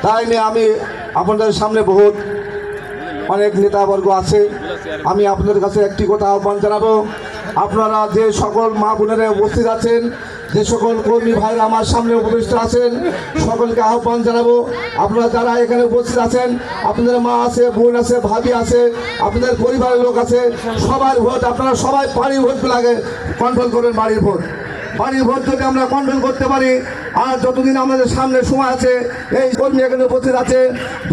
তাই নিয়ে আমি আপনাদের সামনে বহুত অনেক নেতাবর্গ আছে, আমি আপনাদের কাছে একটি কথা আহ্বান জানাবো। আপনারা যে সকল মা বোনেরা উপস্থিত আছেন, যে সকল কর্মী ভাইরা আমার সামনে উপস্থিত আছেন, সকলকে আহ্বান জানাবো, আপনারা যারা এখানে উপস্থিত আছেন, আপনাদের মা আছে, বোন আছে, ভাবি আছে, আপনাদের পরিবারের লোক আছে, সবার ভোট আপনারা সবাই বাড়ির ভোট লাগে কন্ট্রোল করবেন। বাড়ির ভোট যদি আমরা কন্ট্রোল করতে পারি, আর যতদিন আমাদের সামনে সময় আছে, এই কর্মী এখানে উপস্থিত আছে,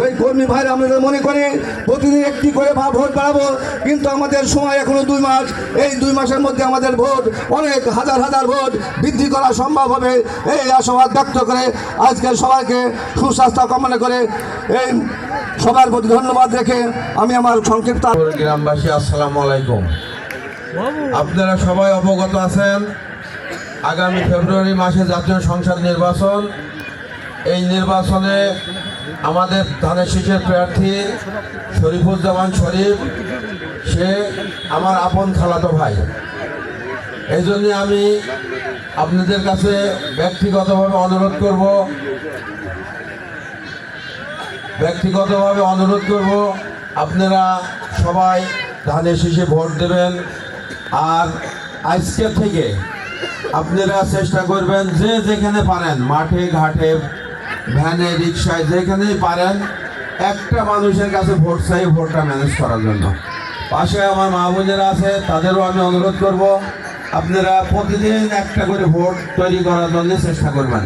ওই কর্মী ভাইরা আমাদের মনে করি প্রতিদিন একটি করে ভোট বাড়াবো, কিন্তু আমাদের সময় এখনো 2 মাস। এই 2 মাসের মধ্যে আমাদের ভোট অনেক হাজার হাজার ভোট বৃদ্ধি করা সম্ভব হবে, এই আশাবাদ ব্যক্ত করে আজকে সবাইকে সুস্বাস্থ্য কামনা করে এই সবার প্রতি ধন্যবাদ রেখে আমি আমার সংক্ষিপ্ত। গ্রামবাসী আসসালামু আলাইকুম। আপনারা সবাই অবগত আছেন আগামী ফেব্রুয়ারি মাসে জাতীয় সংসদ নির্বাচন। এই নির্বাচনে আমাদের ধানের শীষের প্রার্থী শরীফুজ্জামান শরীফ, সে আমার আপন খালাতো ভাই। এই জন্যে আমি আপনাদের কাছে ব্যক্তিগতভাবে অনুরোধ করব আপনারা সবাই ধানের শীষে ভোট দেবেন। আর আজকে থেকে আপনারা চেষ্টা করবেন যে যেখানে পারেন, মাঠে ঘাটে ভ্যানে রিক্সায় যেখানেই পারেন, একটা মানুষের কাছে ভোট চাই, ভোটটা ম্যানেজ করার জন্য। পাশে আমার মা বোনেরা আছে, তাদেরও আমি অনুরোধ করব আপনারা প্রতিদিন একটা করে ভোট তৈরি করার জন্য চেষ্টা করবেন।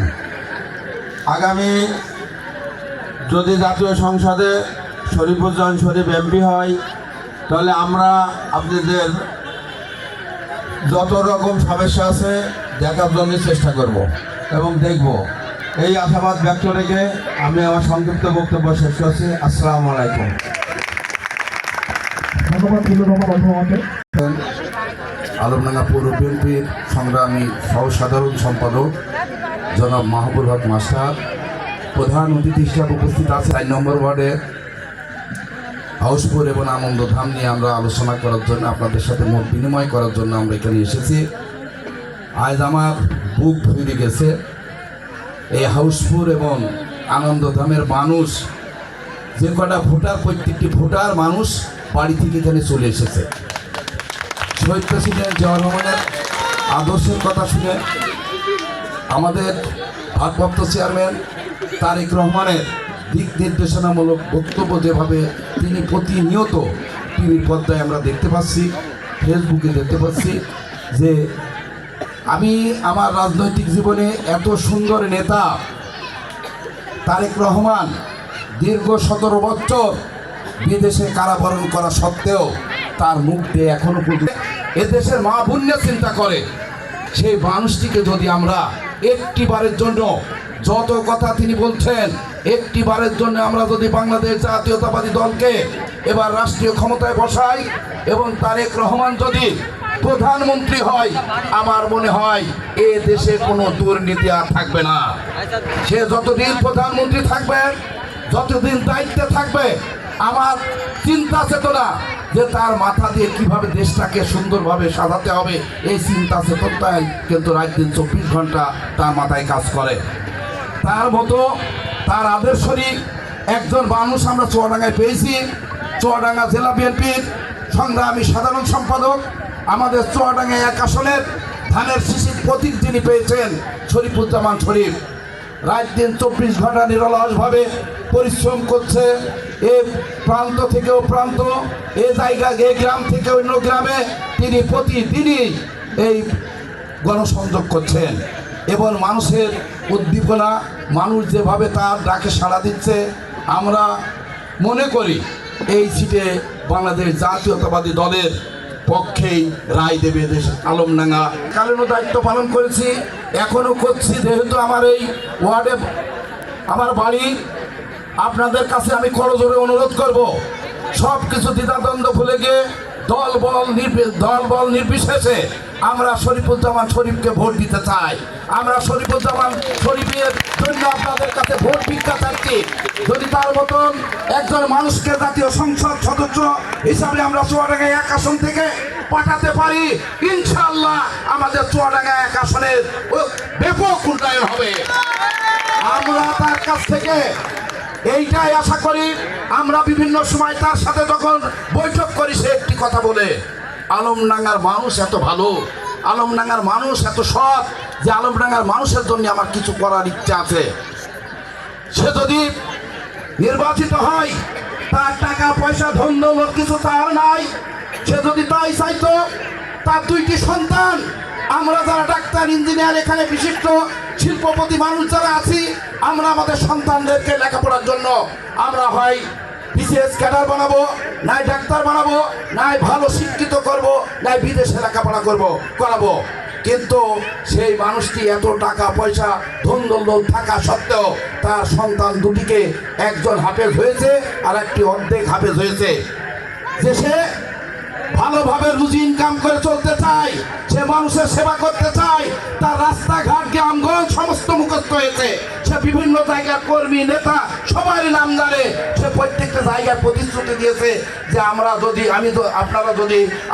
আগামী যদি জাতীয় সংসদে শরীফুজ্জামান শরীফ এমপি হয়, তাহলে আমরা আপনাদের যত রকম সমস্যা আছে দেখার জন্য চেষ্টা করব এবং দেখব। এই আশাবাদ ব্যক্ত রেখে আমি আমার সংক্ষিপ্ত বক্তব্য শেষ করছি। আসসালামু আলাইকুম। আলমডাঙ্গা পৌর বিএনপির সংগ্রামী সহ-সাধারণ সম্পাদক জনাব মাহবুব হক মাস্টার, প্রধান অতিথি হিসাবে উপস্থিত আছে 4 নম্বর ওয়ার্ডে হাউসপুর এবং আনন্দধাম নিয়ে আমরা আলোচনা করার জন্য, আপনাদের সাথে মত বিনিময় করার জন্য আমরা এখানে এসেছি। আজ আমার বুক ভরে গেছে। এই হাউসপুর এবং আনন্দধামের মানুষ, যে কটা ভোটার, প্রত্যেকটি ভোটার মানুষ বাড়ি থেকে এখানে চলে এসেছে। শহীদ প্রেসিডেন্ট জিয়াউর রহমানের আদর্শের কথা শুনে, আমাদের ভারপ্রাপ্ত চেয়ারম্যান তারেক রহমানের দিক নির্দেশনামূলক বক্তব্য যেভাবে তিনি প্রতিনিয়ত টিভির পর্দায় আমরা দেখতে পাচ্ছি, ফেসবুকে দেখতে পাচ্ছি, যে আমি আমার রাজনৈতিক জীবনে এত সুন্দর নেতা তারেক রহমান দীর্ঘ 17 বছর বিদেশে কারাবরণ করা সত্ত্বেও তার মুখ দিয়ে এখনো পর্যন্ত এদেশের মা বোন চিন্তা করে, সেই মানুষটিকে যদি আমরা একটিবারের জন্য, যত কথা তিনি বলছেন, একটিবারের জন্য আমরা যদি বাংলাদেশ জাতীয়তাবাদী দলকে এবার রাষ্ট্রীয় ক্ষমতায় বসাই এবং তারেক রহমান যদি প্রধানমন্ত্রী হয়, আমার মনে হয় এ দেশে কোনো দুর্নীতি আর থাকবে না। সে যতদিন প্রধানমন্ত্রী থাকবে, যতদিন দায়িত্বে থাকবে, আমার চিন্তা চেতনা যে তার মাথা দিয়ে কিভাবে দেশটাকে সুন্দরভাবে সাজাতে হবে, এই চিন্তা চেতনায় কিন্তু রাত দিন 24 ঘন্টা তার মাথায় কাজ করে। তার মতো, তার আদর্শরী একজন মানুষ আমরা চুয়াডাঙ্গায় পেয়েছি। চুয়াডাঙ্গা জেলা বিএনপির সংগ্রামী সাধারণ সম্পাদক, আমাদের চুয়াডাঙ্গা 1 আসনের ধানের শীষের প্রতীক যিনি পেয়েছেন, শরীফুজ্জামান শরীফ, রাত দিন 24 ঘন্টা নিরলসভাবে পরিশ্রম করছে। এ প্রান্ত থেকেও প্রান্ত, এ জায়গা, এ গ্রাম থেকে অন্য গ্রামে তিনি প্রতিদিনই এই গণসংযোগ করছেন এবং মানুষের উদ্দীপনা, মানুষ যেভাবে তার ডাকে সাড়া দিচ্ছে, আমরা মনে করি এই সিটে বাংলাদেশ জাতীয়তাবাদী দলের পক্ষেই রায় দেবে দেশ। আলমডাঙ্গা কালীন দায়িত্ব পালন করেছি, এখনও করছি, যেহেতু আমার এই ওয়ার্ডে আমার বাড়ি। আপনাদের কাছে আমি করজোরে অনুরোধ করব, সব কিছু দ্বিধাদ্বন্দ্ব ভুলে গিয়ে দল বল নির্বিশেষে আমরা শরীফুজ্জামান শরীফকে ভোট দিতে চাই। আমরা শরীফুজ্জামান শরীফের জন্য আপনাদের কাছে ভোট ভিক্ষা চাচ্ছি। যদি তার মতন একজন মানুষকে জাতীয় সংসদ সদস্য হিসাবে আমরা চুয়াডাঙ্গা 1 আসন থেকে পাঠাতে পারি, ইনশাআল্লাহ আমাদের চুয়াডাঙ্গা 1 আসনের ব্যাপক উন্নয়ন হবে। আমরা তার কাছ থেকে এইটাই আশা করি। আমরা বিভিন্ন সময় তার সাথে যখন বৈঠক করি, সে একটি কথা বলে, আলমডাঙ্গার মানুষ এত ভালো, আলমডাঙ্গার মানুষ এত সৎ, যে আলমডাঙ্গার মানুষের জন্য আমার কিছু করার ইচ্ছা আছে। সে যদি নির্বাচিত হয়, তার টাকা পয়সা ধন দৌলত কিছু তার নাই। সে যদি তাই চাইতো, তার 2টি সন্তান, আমরা যারা ডাক্তার ইঞ্জিনিয়ার এখানে বিশিষ্ট শিল্পপতি মানুষ যারা আছি, আমরা আমাদের সন্তানদেরকে লেখাপড়ার জন্য আমরা হয় বিসিএস ক্যাডার বানাবো, নাই ডাক্তার বানাবো, নাই ভালো শিক্ষিত করব, নাই বিদেশে লেখাপড়া করাবো। কিন্তু সেই মানুষটি এত টাকা পয়সা ধন দৌলত থাকা সত্ত্বেও তার সন্তান 2টিকে, একজন হাফেজ হয়েছে আর একটি অর্ধেক হাফেজ হয়েছে। যে সে ভালোভাবে রুজি ইনকাম করে চলতে চায়, সে মানুষের সেবা করতে চায়, তার রাস্তাঘাট গ্রামগঞ্জ সমস্ত মুখস্থ হয়েছে। সে বিভিন্ন জায়গার কর্মী নেতা সবারই নাম জানে। সে প্রত্যেকটা জায়গায় প্রতিশ্রুতি দিয়েছে যে আপনারা যদি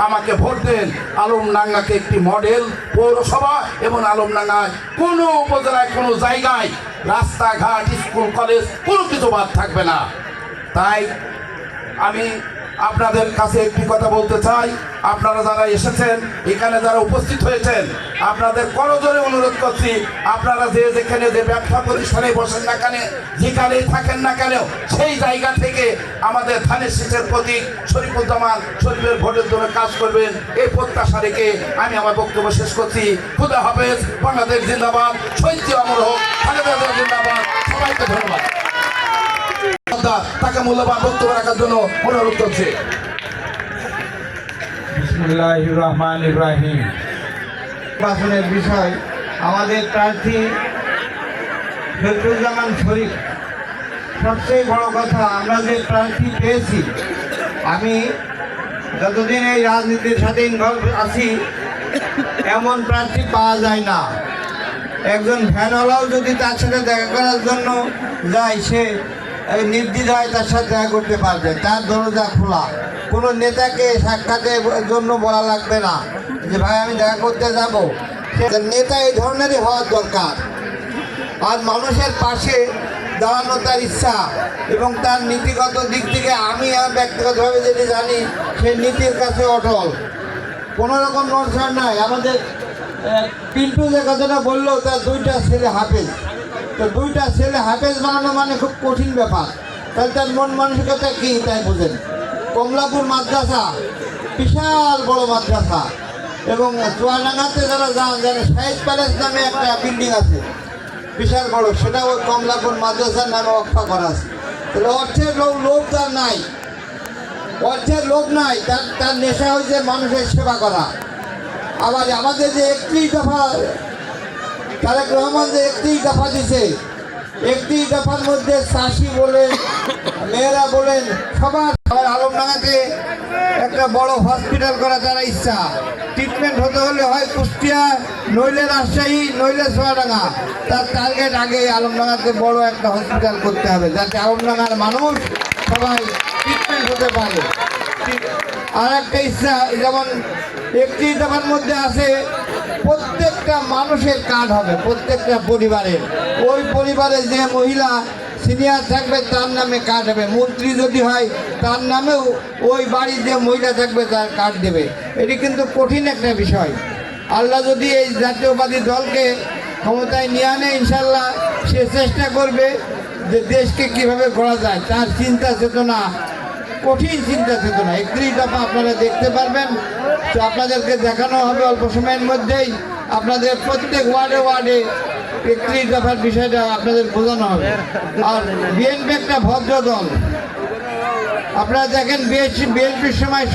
আমাকে ভোট দেন, আলমডাঙ্গাকে একটি মডেল পৌরসভা এবং আলমডাঙ্গায় কোনো উপজেলায় কোনো জায়গায় রাস্তাঘাট স্কুল কলেজ কোনো কিছু বাদ থাকবে না। তাই আমি আপনাদের কাছে একটি কথা বলতে চাই, আপনারা যারা এসেছেন, এখানে যারা উপস্থিত হয়েছেন, আপনাদের করজোরে অনুরোধ করছি, আপনারা যেখানে যে ব্যবসা প্রতিষ্ঠানে বসেন না কেন, যেখানেই থাকেন না কেন, সেই জায়গা থেকে আমাদের ধানের শীষের প্রতীক শরীফুজ্জামান শরীফের ভোটের জন্য কাজ করবেন, এই প্রত্যাশা রেখে আমি আমার বক্তব্য শেষ করছি। খুদা হাফেজ, বাংলাদেশ জিন্দাবাদ, শহীদ অমর হোক, খালেদা জিয়া জিন্দাবাদ। সবাইকে ধন্যবাদ। তাকে মূল্যবান বক্তব্য রাখার জন্য অনুরোধ করছে। বিসমিল্লাহির রহমানির রহিম। নির্বাচনের বিষয়, আমাদের প্রার্থী শরীফুজ্জামান শরীফ। সবচেয়ে বড় কথা, আমরা যে প্রার্থী পেয়েছি, আমি যতদিন এই রাজনীতির সাথে ইনভলভ আছি, এমন প্রার্থী পাওয়া যায় না। একজন ভ্যানওয়ালাও যদি তার সাথে দেখা করার জন্য যায়, সে নির্দ্বিধায় তার সাথে দেখা করতে পারবে, তার দরজা খোলা। কোনো নেতাকে সাক্ষাতের জন্য বলা লাগবে না যে ভাই আমি দেখা করতে যাব। নেতা এই ধরনেরই হওয়ার দরকার। আর মানুষের পাশে দাঁড়ানো তার ইচ্ছা এবং তার নীতিগত দিক থেকে আমি ব্যক্তিগতভাবে যেটি জানি, সেই নীতির কাছে অটল, কোনো রকম নড়ছাড় নাই। আমাদের পিন্টু যে কথাটা বললো, তার 2টা ছেলে হাফেজ। তো 2টা ছেলে হাফেজ বানানো মানে খুব কঠিন ব্যাপার। তাহলে তার মন মানসিকতা কী, তাই বোঝেন। কমলাপুর মাদ্রাসা বিশাল বড় মাদ্রাসা, এবং চুয়াডাঙ্গাতে যারা জানে শাহিদ প্যালেস নামে একটা বিল্ডিং আছে বিশাল বড়, সেটা ওই কমলাপুর মাদ্রাসার নামে অক্ষা করা আছে। তাহলে অর্থের লোভ তার নাই, অর্থের লোভ নাই, তার নেশা হয়েছে মানুষের সেবা করা। আবার আমাদের যে 31 দফা, তারেক রহমান যে 31 দফা দিছে, 31 দফার মধ্যে চাষি বলেন, মেয়েরা বলেন, সবার আলমডাঙ্গাতে একটা বড় হসপিটাল করা তারা ইচ্ছা। ট্রিটমেন্ট হতে হলে হয় কুষ্টিয়া, নইলে রাজশাহী, নইলে চুয়াডাঙ্গা। তার টার্গেট আগে আলমডাঙ্গাতে বড় একটা হসপিটাল করতে হবে, যাতে আলমডাঙ্গার মানুষ সবাই ট্রিটমেন্ট হতে পারে। আর একটা ইচ্ছা, যেমন 31 দফার মধ্যে আছে প্রত্যেকটা মানুষের কার্ড হবে, প্রত্যেকটা পরিবারের। ওই পরিবারে যে মহিলা সিনিয়র থাকবে তার নামে কার্ড হবে, মন্ত্রী যদি হয় তার নামেও ওই বাড়ির যে মহিলা থাকবে তার কার্ড দেবে। এটি কিন্তু কঠিন একটা বিষয়। আল্লাহ যদি এই জাতীয়বাদী দলকে ক্ষমতায় নিয়ে আনে, ইনশাল্লাহ সে চেষ্টা করবে যে দেশকে কীভাবে গড়া যায়। তার চিন্তা চেতনা, কঠিন চিন্তা চেতনা। 31 দফা আপনারা দেখতে পারবেন, তো আপনাদেরকে দেখানো হবে অল্প সময়ের মধ্যেই। আপনাদের প্রত্যেক ওয়ার্ডে ওয়ার্ডে 31 দফার বিষয়টা আপনাদের বোঝানো হবে। আর বিএনপি একটা ভদ্র দল। আপনারা দেখেন বিএনপির সময়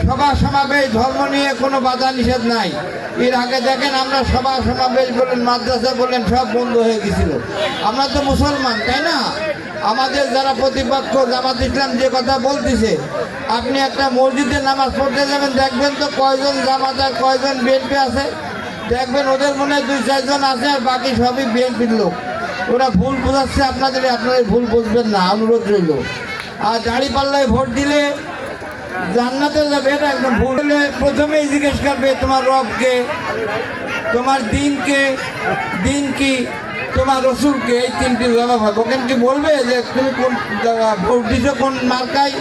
সভা সমাবেশ ধর্ম নিয়ে কোনো বাধা নিষেধ নাই। এর আগে দেখেন আমরা সভা সমাবেশ বলেন, মাদ্রাসা বলেন, সব বন্ধ হয়ে গেছিল। আমরা তো মুসলমান, তাই না? আমাদের যারা প্রতিপক্ষ জামাত ইসলাম যে কথা বলতেছে, আপনি একটা মসজিদে নামাজ পড়তে যাবেন, দেখবেন তো কয়জন জামাত আর কয়জন বিএনপি আছে। দেখবেন ওদের মনে হয় 2-4 জন আছে, আর বাকি সবই বিএনপির লোক। ওরা ভুল বোঝাচ্ছে আপনাদের ভুল বুঝবেন না, অনুরোধ রইল। আর দাঁড়িপাল্লায় ভোট দিলে জান্নাতে যাবে, এটা একদম ভুল। হলে প্রথমেই জিজ্ঞেস করবে তোমার রবকে, তোমার দিন কি, তোমার রসুলকে এই তিনটি জবাব হবে। ওখানে কি বলবে যে তুমি কোন ভোট দিছো, কোন মার্কায়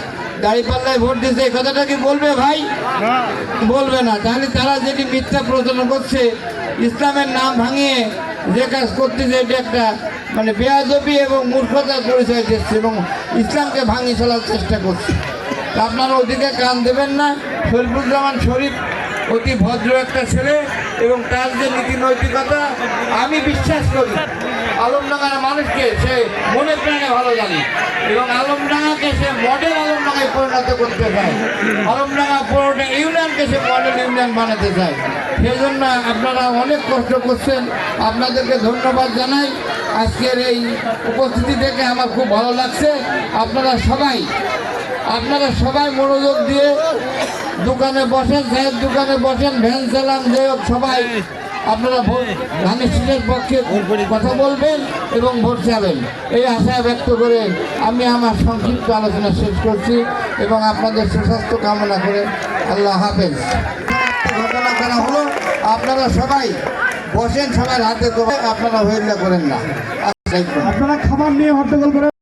দাঁড়িপাল্লায় ভোট দিছে, এই কথাটা কি বলবে ভাই? বলবে না। তাহলে তারা যেটি মিথ্যা প্রচারণা করছে, ইসলামের নাম ভাঙিয়ে যে কাজ করতেছে, এটা একটা মানে বেয়াদবি এবং মূর্খতার পরিচয় দিচ্ছে এবং ইসলামকে ভাঙিয়ে ফেলার চেষ্টা করছে। তা আপনারা ওদিকে কান দেবেন না। শরীফুজ্জামান শরীফ অতি ভদ্র একটা ছেলে এবং তার যে নীতি নৈতিকতা আমি বিশ্বাস করি। আলমডাঙ্গার মানুষকে সে মনে প্রাণে ভালো জানে এবং আলমডাঙ্গাকে সে মডেল আলমডাঙ্গায় পরিণত করতে চায়। আলমডাঙ্গা পুরোটা ইউনিয়নকে সে মডেল ইউনিয়ন বানাতে চায়। সেই জন্য আপনারা অনেক কষ্ট করছেন, আপনাদেরকে ধন্যবাদ জানাই। আজকের এই উপস্থিতি থেকে আমার খুব ভালো লাগছে। আপনারা সবাই মনোযোগ দিয়ে দোকানে বসেন, চায়ের দোকানে বসেন, ভ্যান চালান, যে হোক সবাই আপনারা ধানের শীষের পক্ষে কথা বলবেন এবং ভোট চাবেন, এই আশা ব্যক্ত করে আমি আমার সংক্ষিপ্ত আলোচনা শেষ করছি এবং আপনাদের সুস্বাস্থ্য কামনা করে আল্লাহ হাফেজ। ঘটনা করা হলো, আপনারা সবাই বসেন, সবার হাতে তো আপনারা হইল্লা করেন না। আপনারা খাবার নিয়ে হট্টগোল করে